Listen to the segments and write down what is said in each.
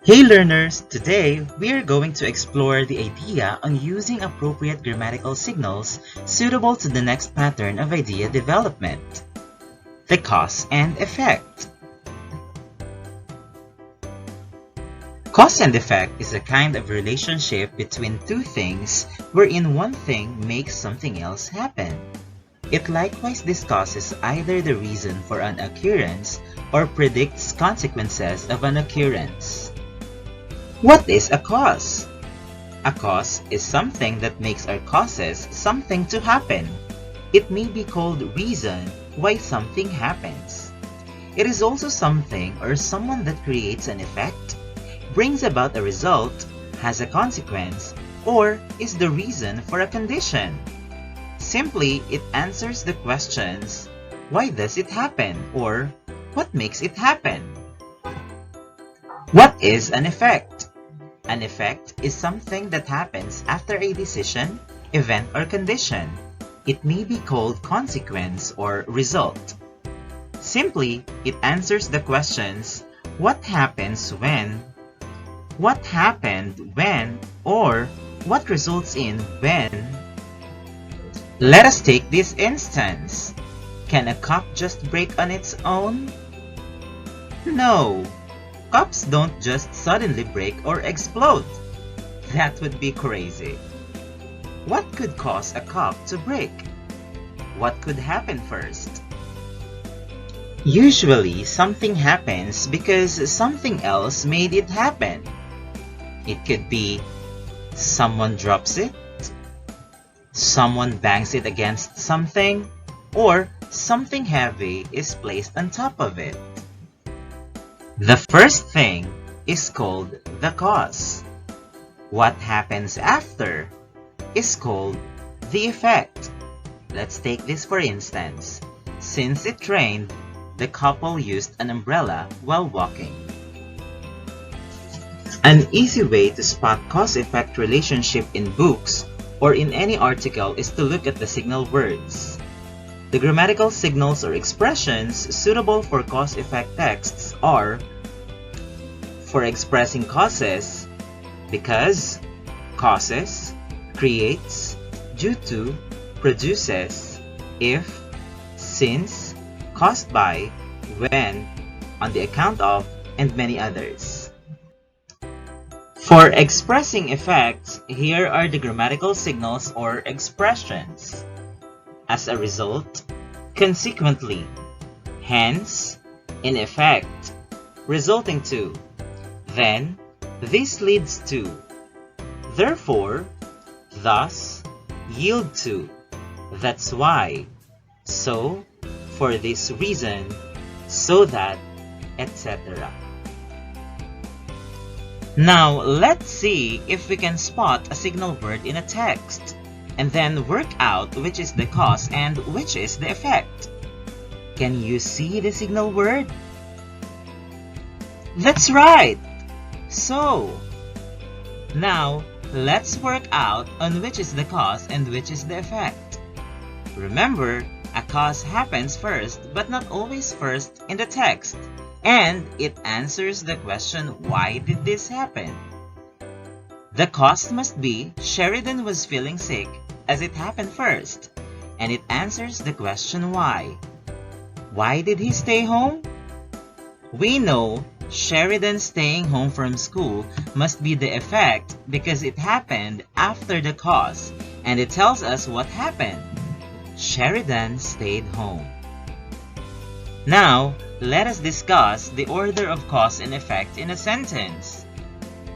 Hey learners! Today, we are going to explore the idea on using appropriate grammatical signals suitable to the next pattern of idea development, the cause and effect. Cause and effect is a kind of relationship between two things wherein one thing makes something else happen. It likewise discusses either the reason for an occurrence or predicts consequences of an occurrence. What is a cause? A cause is something that makes or causes something to happen. It may be called reason why something happens. It is also something or someone that creates an effect, brings about a result, has a consequence, or is the reason for a condition. Simply, it answers the questions, why does it happen? Or what makes it happen? What is an effect? An effect is something that happens after a decision, event, or condition. It may be called consequence or result. Simply, it answers the questions, what happens when, what happened when, or what results in when. Let us take this instance. Can a cup just break on its own? No. Cups don't just suddenly break or explode. That would be crazy. What could cause a cup to break? What could happen first? Usually, something happens because something else made it happen. It could be someone drops it, someone bangs it against something, or something heavy is placed on top of it. The first thing is called the cause. What happens after is called the effect. Let's take this for instance. Since it rained, the couple used an umbrella while walking. An easy way to spot cause-effect relationship in books or in any article is to look at the signal words. The grammatical signals or expressions suitable for cause-effect texts are: for expressing causes, because, causes, creates, due to, produces, if, since, caused by, when, on the account of, and many others. For expressing effects, here are the grammatical signals or expressions. As a result, consequently, hence, in effect, resulting to, then, this leads to, therefore, thus, yield to, that's why, so, for this reason, so that, etc. Now, let's see if we can spot a signal word in a text, and then work out which is the cause and which is the effect. Can you see the signal word? That's right! So, now, let's work out on which is the cause and which is the effect. Remember, a cause happens first, but not always first in the text, and it answers the question, why did this happen? The cause must be Sheridan was feeling sick as it happened first, and it answers the question why. Why did he stay home? We know Sheridan staying home from school must be the effect because it happened after the cause, and it tells us what happened. Sheridan stayed home. Now, let us discuss the order of cause and effect in a sentence.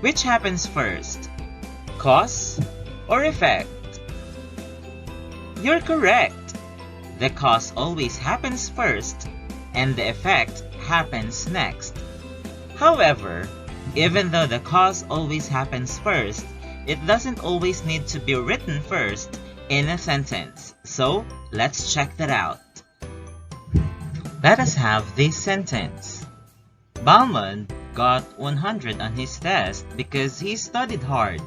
Which happens first? Cause or effect? You're correct. The cause always happens first, and the effect happens next. However, even though the cause always happens first, it doesn't always need to be written first in a sentence. So, let's check that out. Let us have this sentence. Balmond got 100 on his test because he studied hard.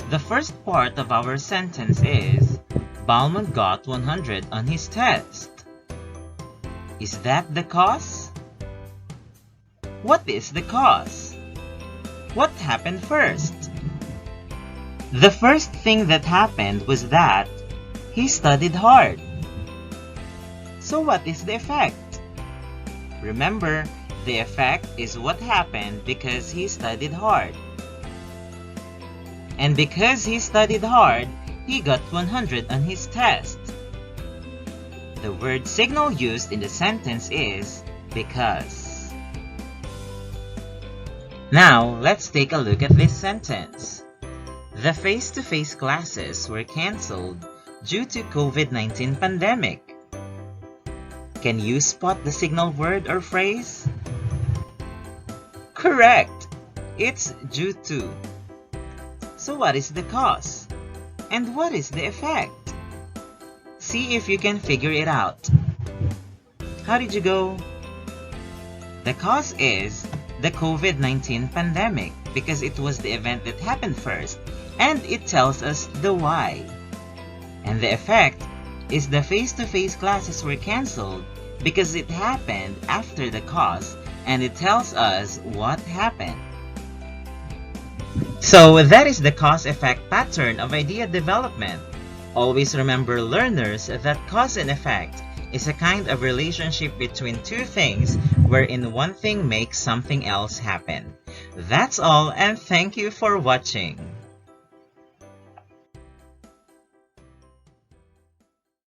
The first part of our sentence is, Balmond got 100 on his test. Is that the cause? What is the cause? What happened first? The first thing that happened was that he studied hard. So what is the effect? Remember, the effect is what happened because he studied hard. And because he studied hard, he got 100 on his test. The word signal used in the sentence is because. Now, let's take a look at this sentence. The face-to-face classes were canceled due to COVID-19 pandemic. Can you spot the signal word or phrase? Correct! It's due to. So what is the cause? And what is the effect? See if you can figure it out. How did you go? The cause is the COVID-19 pandemic because it was the event that happened first, and it tells us the why. And the effect is the face-to-face classes were canceled because it happened after the cause, and it tells us what happened. So that is the cause-effect pattern of idea development. Always remember, learners, that cause and effect is a kind of relationship between two things wherein one thing makes something else happen. That's all, and thank you for watching.